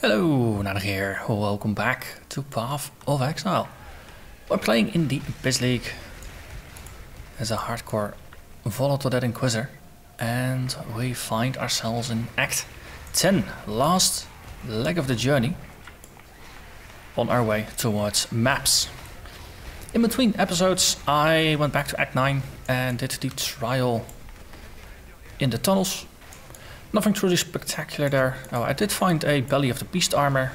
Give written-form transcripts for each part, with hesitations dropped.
Hello, Narnach here. Welcome back to Path of Exile. We're playing in the Abyss League as a hardcore Volatile Dead and Inquisitor, and we find ourselves in Act 10, last leg of the journey, on our way towards maps. In between episodes, I went back to Act 9 and did the trial in the tunnels. Nothing truly spectacular there. Oh, I did find a Belly of the Beast armour.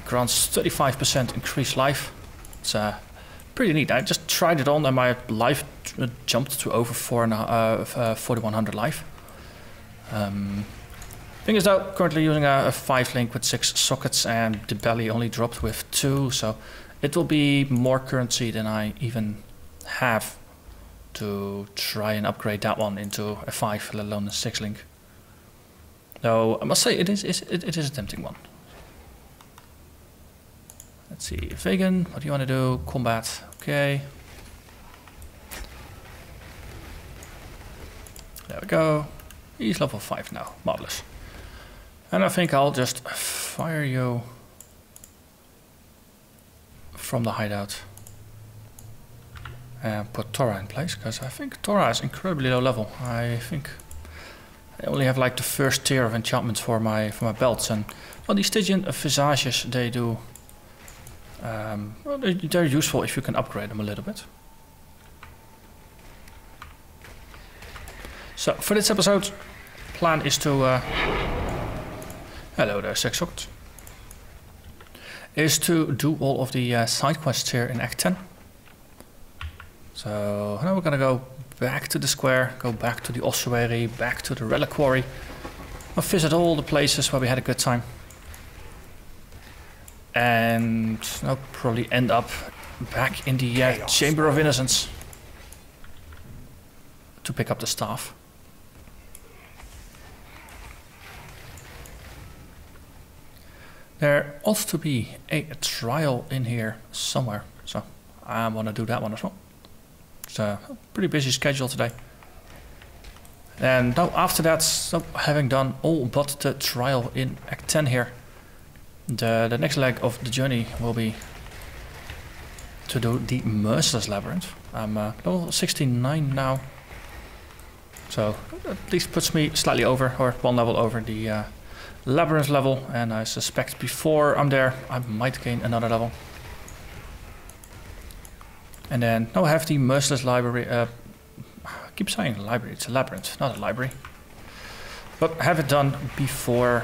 Grants 35% increased life. It's pretty neat. I just tried it on and my life jumped to over 4100 life. Thing is though, currently using a 5 link with 6 sockets and the belly only dropped with 2, so it will be more currency than I even have to try and upgrade that one into a 5, let alone a 6 link. Though I must say it is a tempting one. Let's see, Vegan, what do you want to do? Combat, okay. There we go. He's level 5 now, marvelous. And I think I'll just fire you from the hideout. And put Tora in place, because I think Tora is incredibly low level. I think I only have like the first tier of enchantments for my belts, and well, these Stygian visages, they do well, they're useful if you can upgrade them a little bit. So for this episode, plan is to hello there, 6 sockets. Is to do all of the side quests here in Act 10. So now we're gonna go back to the square, go back to the ossuary, back to the reliquary. We'll visit all the places where we had a good time. And I'll probably end up back in the Chamber of Innocence to pick up the staff. There ought to be a trial in here somewhere, so I want to do that one as well. It's a pretty busy schedule today. And now after that, so having done all but the trial in Act 10 here, the next leg of the journey will be to do the Merciless Labyrinth. I'm level 69 now, so at least puts me slightly over, or 1 level over the Labyrinth level, and I suspect before I'm there I might gain another level. And then now I have the Merciless Library. I keep saying library, it's a labyrinth, not a library. But have it done before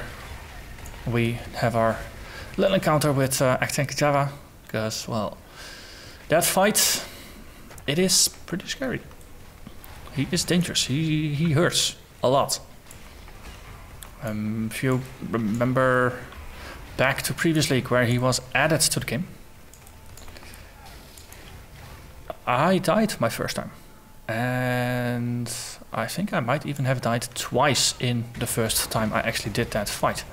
we have our little encounter with Nycta, because, well, that fight, it is pretty scary. He is dangerous, he hurts a lot. If you remember back to previous league where he was added to the game, I died my first time, and I think I might even have died twice in the first time I actually did that fight.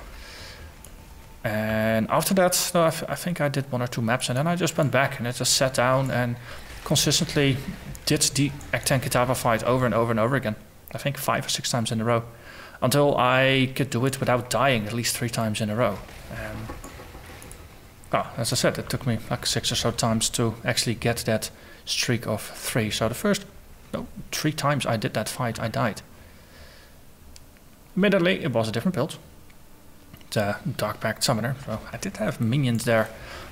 And after that, no, I think I did 1 or 2 maps, and then I just went back and I just sat down and consistently did the Nycta fight over and over and over again. I think 5 or 6 times in a row, until I could do it without dying at least 3 times in a row. And well, as I said, it took me like 6 or so times to actually get that streak of 3. So the first 3 times I did that fight, I died. Admittedly, it was a different build. It's a Dark-backed Summoner, so I did have minions there,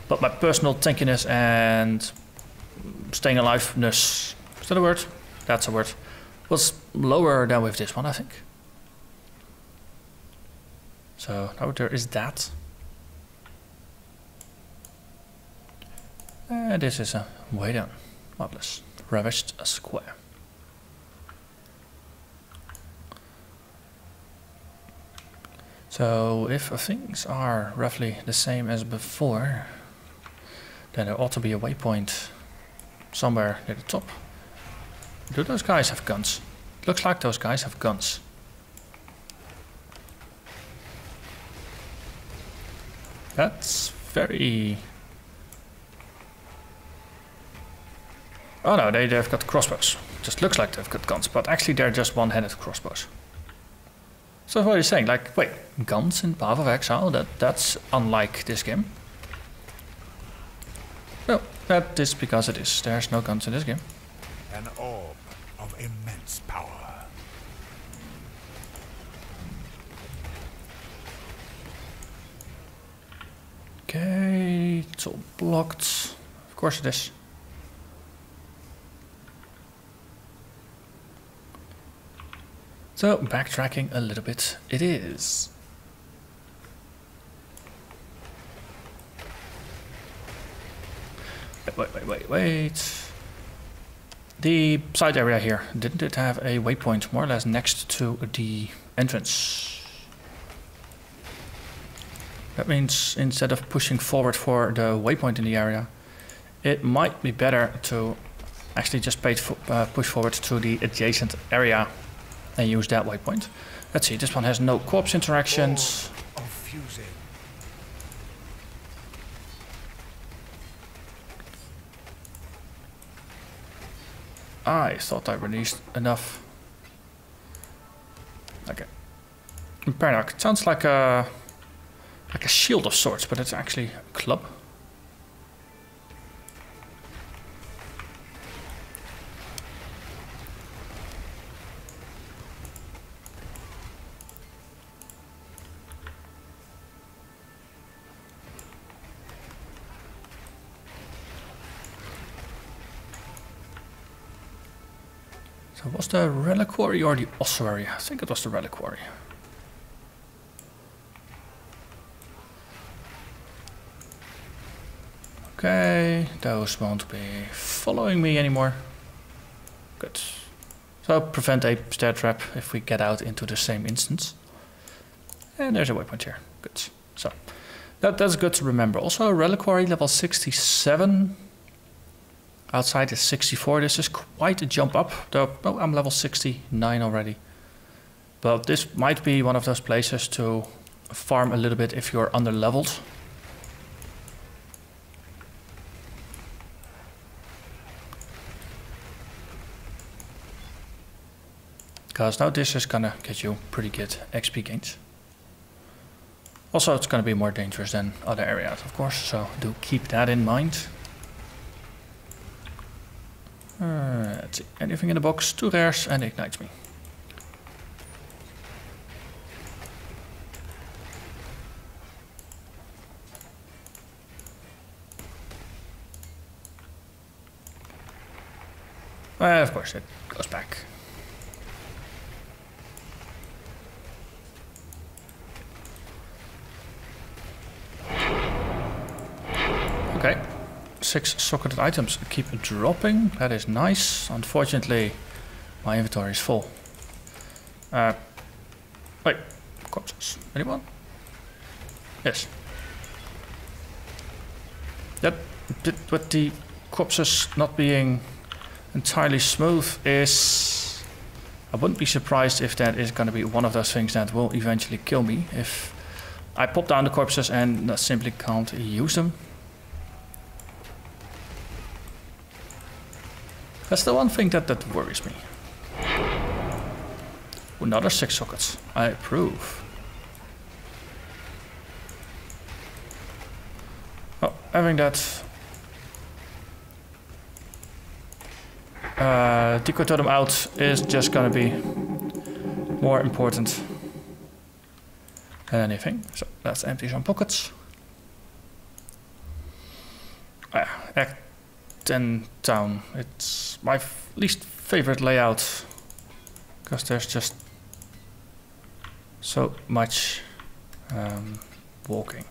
but my personal tankiness and staying aliveness, is that a word? That's a word. Was lower than with this one, I think. So now there is that. And this is a way down. Marvelous. Ravaged Square. So if things are roughly the same as before, then there ought to be a waypoint somewhere near the top. Do those guys have guns? Looks like those guys have guns. That's very... Oh no, they've got crossbows. Just looks like they've got guns, but actually they're just one-handed crossbows. It's So what he's saying, like, wait, guns in Path of Exile? That's unlike this game. No, that is because it is. There's no guns in this game. An orb of immense power. Okay, it's all blocked. Of course it is. So, backtracking a little bit, it is. Wait. The side area here, didn't it have a waypoint more or less next to the entrance? That means instead of pushing forward for the waypoint in the area, it might be better to actually just push forward to the adjacent area and use that waypoint. Let's see, this one has no corpse interactions. I thought I released enough. Okay. Narnach, it sounds like a shield of sorts, but it's actually a club. So was the reliquary or the ossuary? I think it was the reliquary. Okay, those won't be following me anymore. Good. So prevent a stair trap if we get out into the same instance. And there's a waypoint here. Good. So that's good to remember. Also, reliquary level 67. Outside is 64. This is quite a jump up. Though I'm level 69 already. But this might be one of those places to farm a little bit if you're under leveled. Because now this is gonna get you pretty good XP gains. Also, it's gonna be more dangerous than other areas, of course, so do keep that in mind. Let's see, anything in the box? 2 rares and ignites me. Of course, it goes back. Okay, 6 socketed items keep dropping. That is nice. Unfortunately, my inventory is full. Wait, corpses. Anyone? Yes. That with the corpses not being entirely smooth is... I wouldn't be surprised if that is going to be one of those things that will eventually kill me if I pop down the corpses and simply can't use them. That's the one thing that worries me. Another 6 sockets. I approve. Oh, having that Decoy Totem out is just gonna be more important than anything. So let's empty some pockets. Act 10 town. It's my least favorite layout because there's just so much walking.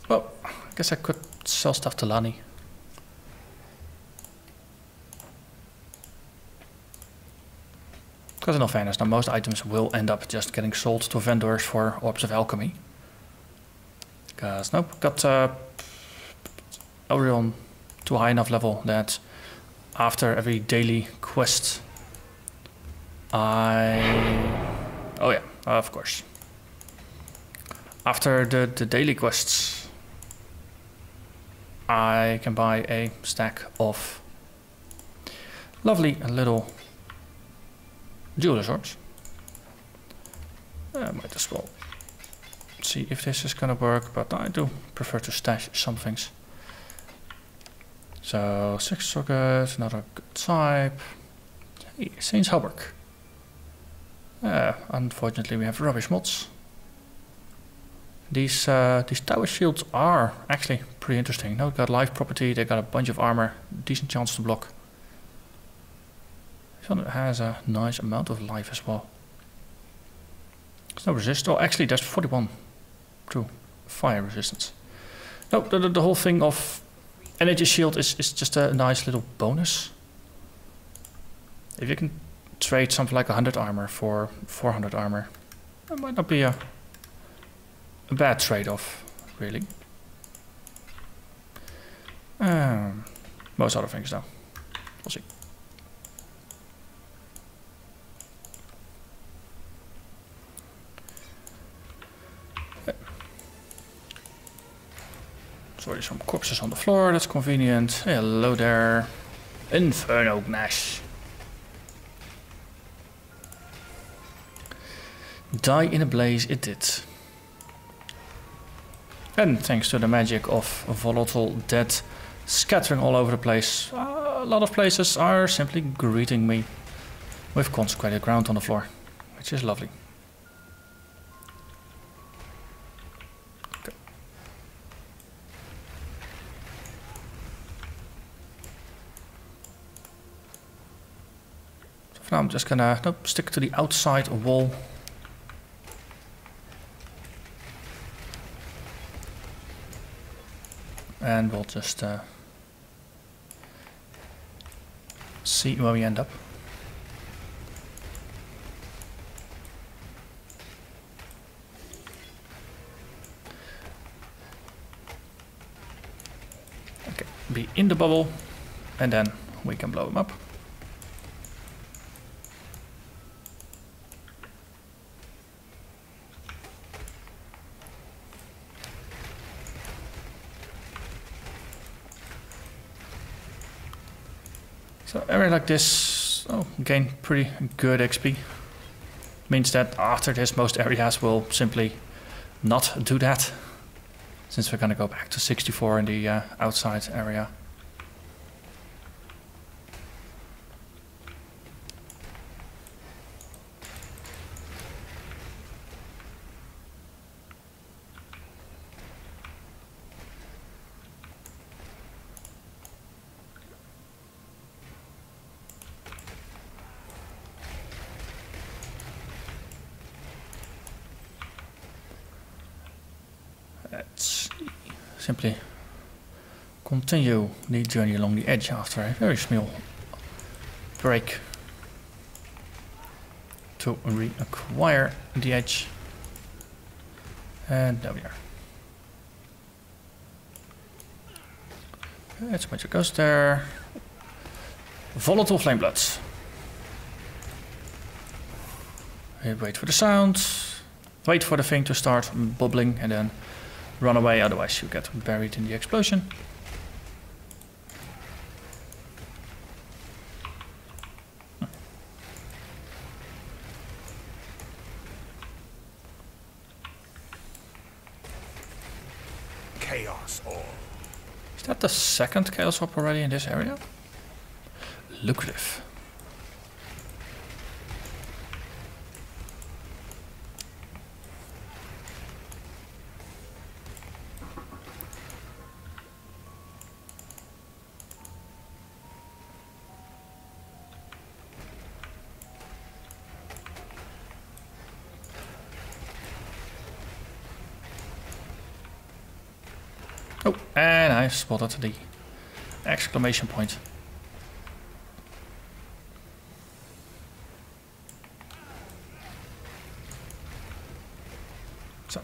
Well, I guess I could sell stuff to Lani. Because in all fairness, now most items will end up just getting sold to vendors for Orbs of Alchemy. Because, nope, got Elrion to a high enough level that after every daily quest oh yeah, of course. After the daily quests, I can buy a stack of lovely little Jeweler's orbs. I might as well see if this is gonna work, but I do prefer to stash some things. So 6 sockets, another good type. Hey, Saints Hauberk. Unfortunately we have rubbish mods. These tower shields are actually pretty interesting. Now we've got life property, they got a bunch of armor, decent chance to block. This one has a nice amount of life as well. There's no resist. Oh, actually there's 41 to fire resistance. No, the whole thing of energy shield is just a nice little bonus. If you can trade something like 100 armor for 400 armor, that might not be a bad trade-off, really. Most other things though. We'll see. Sorry, some corpses on the floor, that's convenient. Hello there. Inferno Gnash. Die in a blaze, it did. And thanks to the magic of Volatile Dead scattering all over the place, a lot of places are simply greeting me with Consecrated Ground on the floor, which is lovely. Okay. So for now I'm just gonna stick to the outside wall. And we'll just see where we end up. Okay, be in the bubble, and then we can blow him up. So area like this, gain pretty good XP. Means that after this most areas will simply not do that. Since we're gonna go back to 64 in the outside area. Let's simply continue the journey along the edge after a very small break to reacquire the edge. And there we are. Let's make a ghost there. Volatile Flamebloods. Wait for the sound. Wait for the thing to start bubbling and then run away, otherwise you get buried in the explosion. Chaos Orb. Is that the second Chaos Orb already in this area? Lucrative. Oh, and I spotted the exclamation point. So,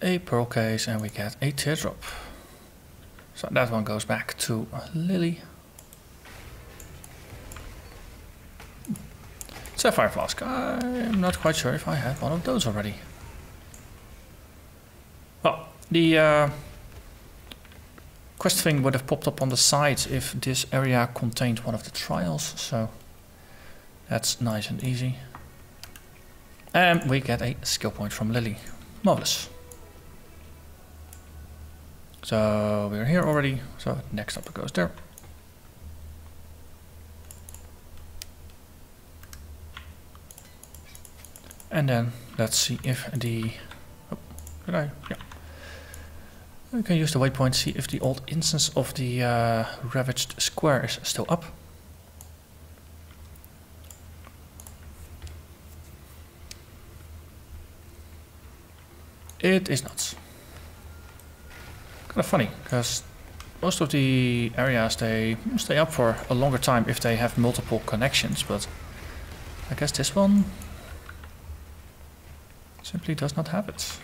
a pearl case and we get a teardrop. So that one goes back to Lily. Sapphire flask. I'm not quite sure if I have one of those already. Well, the quest thing would have popped up on the side if this area contained one of the trials, so That's nice and easy. And we get a skill point from Lily. Marvelous. So we're here already, so next up it goes there. And then let's see if the... Oh, did I? Yeah. We can use the waypoint, see if the old instance of the ravaged square is still up. It is not. Kind of funny, because most of the areas they stay up for a longer time if they have multiple connections, but I guess this one simply does not have it.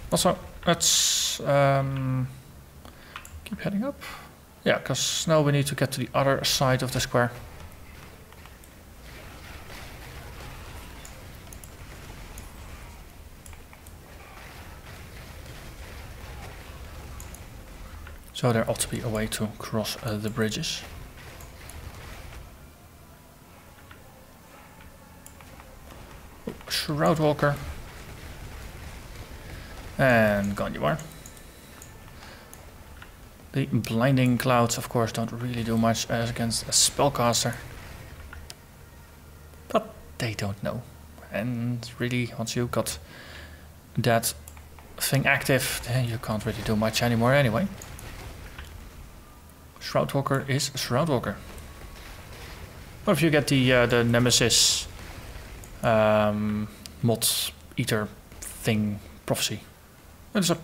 Also, let's keep heading up. Yeah, because now we need to get to the other side of the square. So there ought to be a way to cross the bridges. Oh, Shroudwalker. And gone you are. The blinding clouds, of course, don't really do much as against a spellcaster. But they don't know. And really, once you got that thing active, then you can't really do much anymore anyway. Shroudwalker is Shroudwalker. Or if you get the Nemesis mod eater thing prophecy. It's a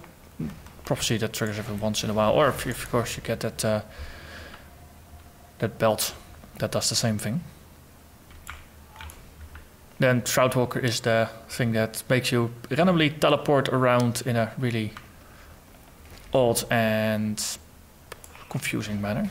prophecy that triggers every once in a while. Or if of course you get that that belt that does the same thing. Then Shroudwalker is the thing that makes you randomly teleport around in a really odd and confusing manner.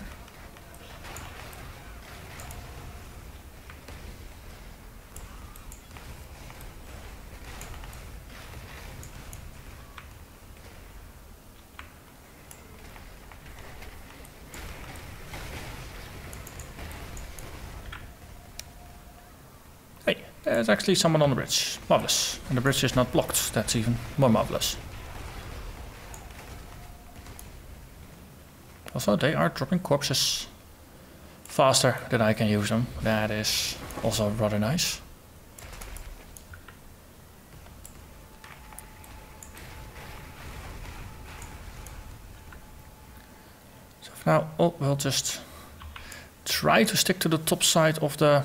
Hey, there's actually someone on the bridge. Marvelous. And the bridge is not blocked. That's even more marvelous. Also, they are dropping corpses faster than I can use them. That is also rather nice. So for now, we'll just try to stick to the top side of the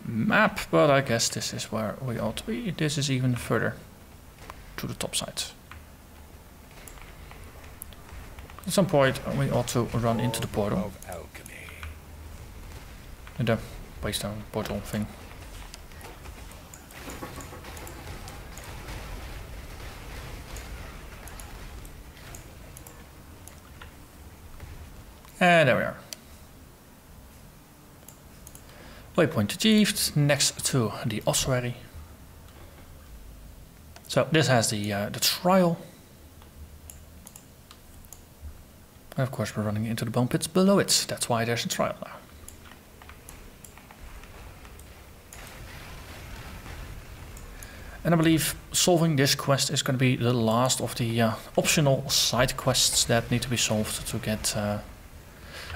map, but I guess this is where we ought to be. This is even further to the top side. At some point we ought to run into the portal. And the waystone portal thing. And there we are. Waypoint achieved next to the ossuary. So this has the trial. And of course we're running into the bone pits below it. That's why there's a trial now. And I believe solving this quest is going to be the last of the optional side quests that need to be solved to get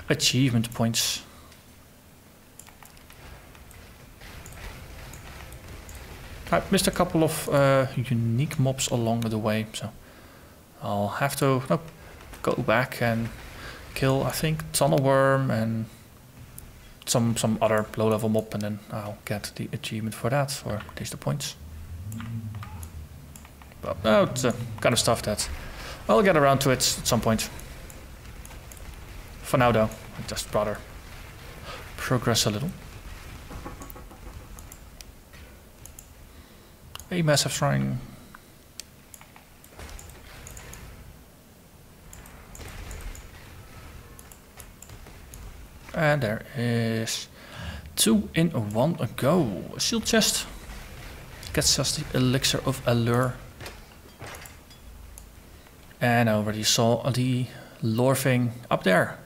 achievement points. I missed a couple of unique mobs along the way, so I'll have to go back and kill, I think, Tunnel Worm and some other low-level mob, and then I'll get the achievement for that, or at least the points. But it's the kind of stuff that I'll get around to it at some point. For now, though, I'd just rather progress a little. A massive shrine. And there is 2 in 1 go. A shield chest gets us the elixir of allure. And I already saw the lore thing up there.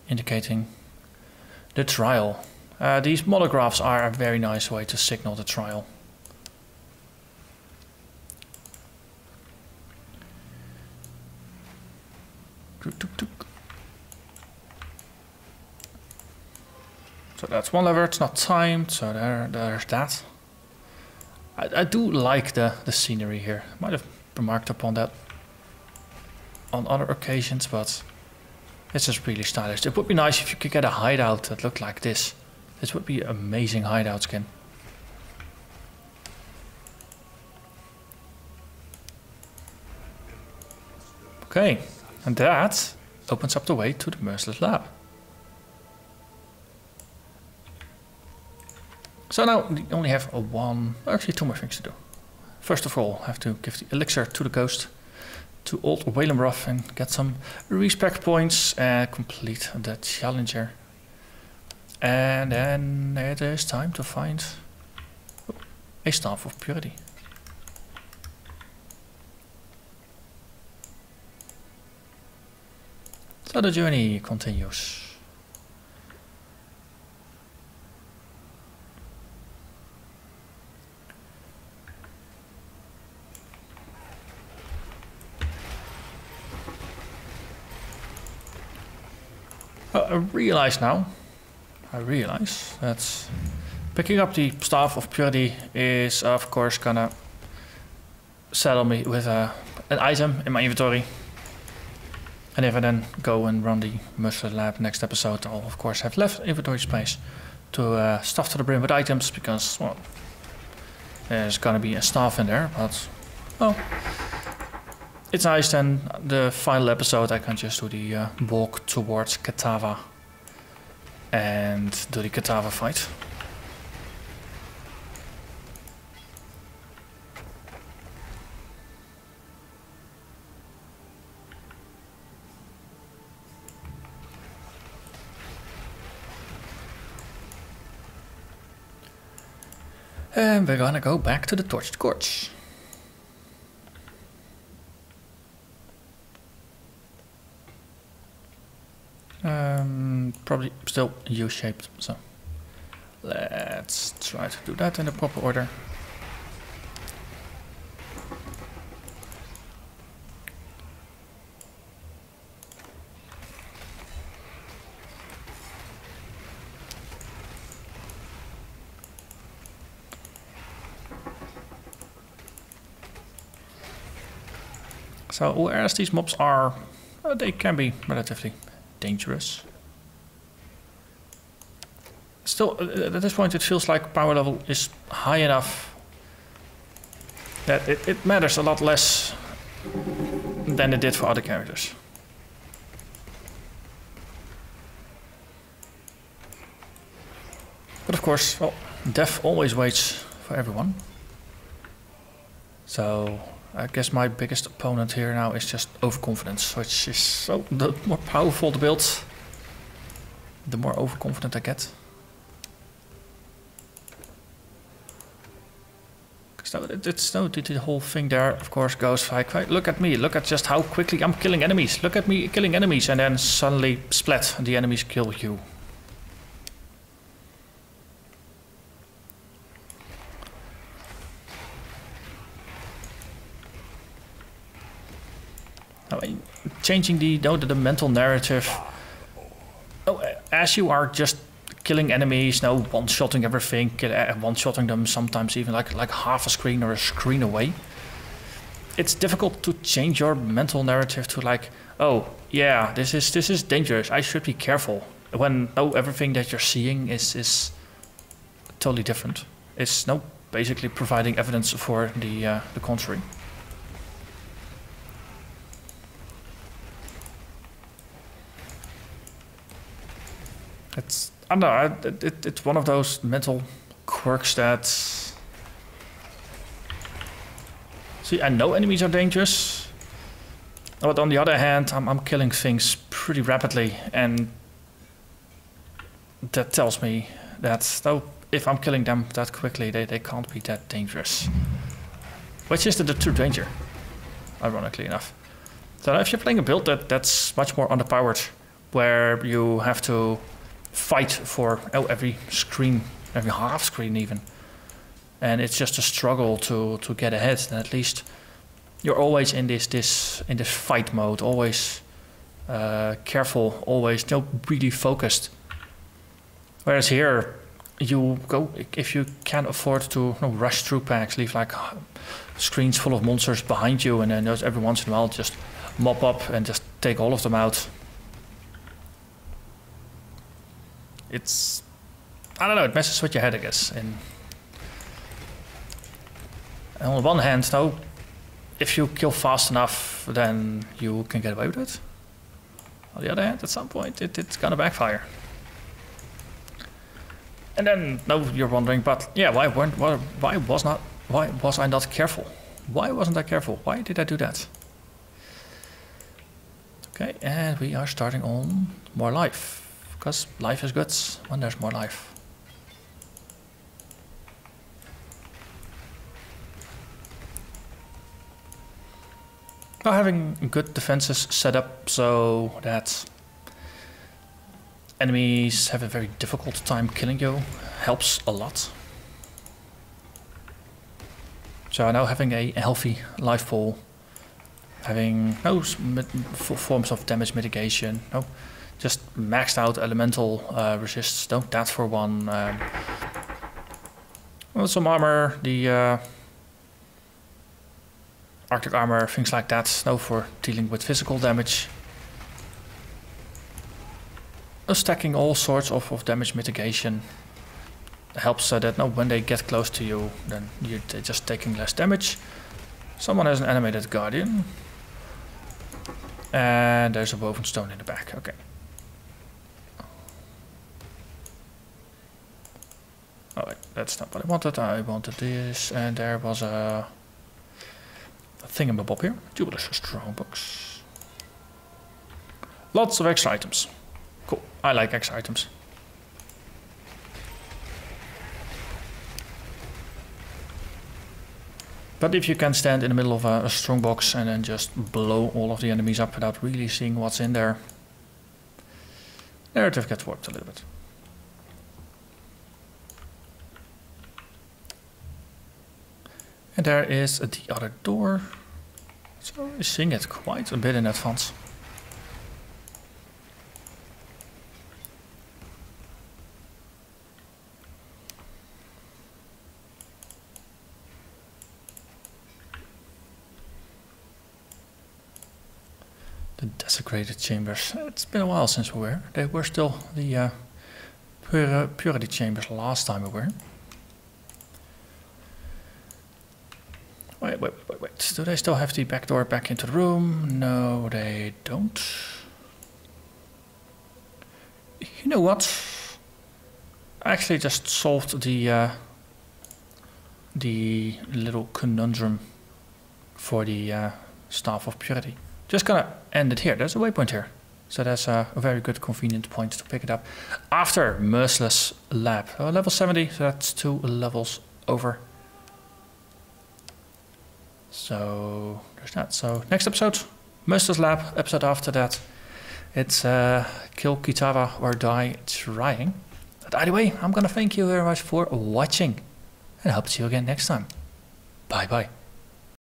indicating the trial. These monographs are a very nice way to signal the trial. So that's one lever, it's not timed, so there's that. I do like the scenery here. Might have remarked upon that on other occasions, but it's just really stylish. It would be nice if you could get a hideout that looked like this. This would be an amazing hideout skin. Okay, and that opens up the way to the Merciless Lab. So now we only have actually two more things to do. First of all, I have to give the elixir to the ghost, to old Whalenbrough, and get some respect points and complete the challenger. And then it is time to find a Staff of Purity. So the journey continues. I realize that picking up the Staff of Purity is of course gonna saddle me with an item in my inventory. And if I then go and run the Merciless Lab next episode, I'll of course have left inventory space to stuff to the brim with items, because, well, there's gonna be a staff in there, but, well, it's nice. Then the final episode I can just do the walk towards Katava and do the Katava fight. And we're gonna go back to the Torched Gorge. Probably still U-shaped, so let's try to do that in the proper order. So whereas these mobs are, they can be relatively dangerous. Still, at this point it feels like power level is high enough that it matters a lot less than it did for other characters. But of course, well, death always waits for everyone. So I guess my biggest opponent here now is just overconfidence, which is, so the more powerful the build, the more overconfident I get. So it's no, the whole thing there, of course, goes like, look at me, look at just how quickly I'm killing enemies, look at me killing enemies, and then suddenly, splat, the enemies kill you. Changing the mental narrative. Oh, as you are just killing enemies, no one-shotting everything, one-shotting them sometimes even like half a screen or a screen away. It's difficult to change your mental narrative to like, oh yeah, this is dangerous, I should be careful, when everything that you're seeing is totally different. It's basically providing evidence for the contrary. I don't know, it's one of those mental quirks that... See, I know enemies are dangerous, but on the other hand, I'm killing things pretty rapidly, and that tells me that if I'm killing them that quickly, they can't be that dangerous. Which is the true danger, ironically enough. So if you're playing a build that's much more underpowered, where you have to fight for every screen, every half screen even. And it's just a struggle to get ahead. And at least you're always in this fight mode, always careful, always really focused. Whereas here, you go if you can't afford to rush through packs, leave like screens full of monsters behind you, and then just every once in a while just mop up and just take all of them out. It's, I don't know, it messes with your head, I guess. And on the one hand, no, if you kill fast enough, then you can get away with it. On the other hand, at some point, it's gonna backfire. And then, no, you're wondering, but yeah, why was I not careful? Why wasn't I careful? Why did I do that? Okay, and we are starting on more life, because life is good when there's more life. Now, having good defenses set up so that enemies have a very difficult time killing you helps a lot. So now having a healthy life pool, having no forms of damage mitigation, no, just maxed out elemental resists, no, that for one. Well, some armor, the Arctic armor, things like that, no, for dealing with physical damage. Stacking all sorts of damage mitigation helps so that when they get close to you, then they're just taking less damage. Someone has an animated guardian. And there's a woven stone in the back, okay. Oh wait, that's not what I wanted. I wanted this, and there was a thingamabob here. Jubileous strongbox. Lots of extra items. Cool, I like extra items. But if you can stand in the middle of a strongbox and then just blow all of the enemies up without really seeing what's in there, narrative gets warped a little bit. And there is the other door. So we're seeing it quite a bit in advance. The Desecrated chambers. It's been a while since we were. They were still the purity chambers last time we were. Wait. Do they still have the back door back into the room? No, they don't. You know what? I actually just solved the little conundrum for the Staff of Purity. Just gonna end it here. There's a waypoint here. So that's a very good convenient point to pick it up. After Merciless Lab. Level 70, so that's 2 levels over. So there's that. So next episode, Merciless Lab. Episode after that, it's Kill Kitava or Die Trying. But either way, I'm gonna thank you very much for watching. And I hope to see you again next time. Bye bye.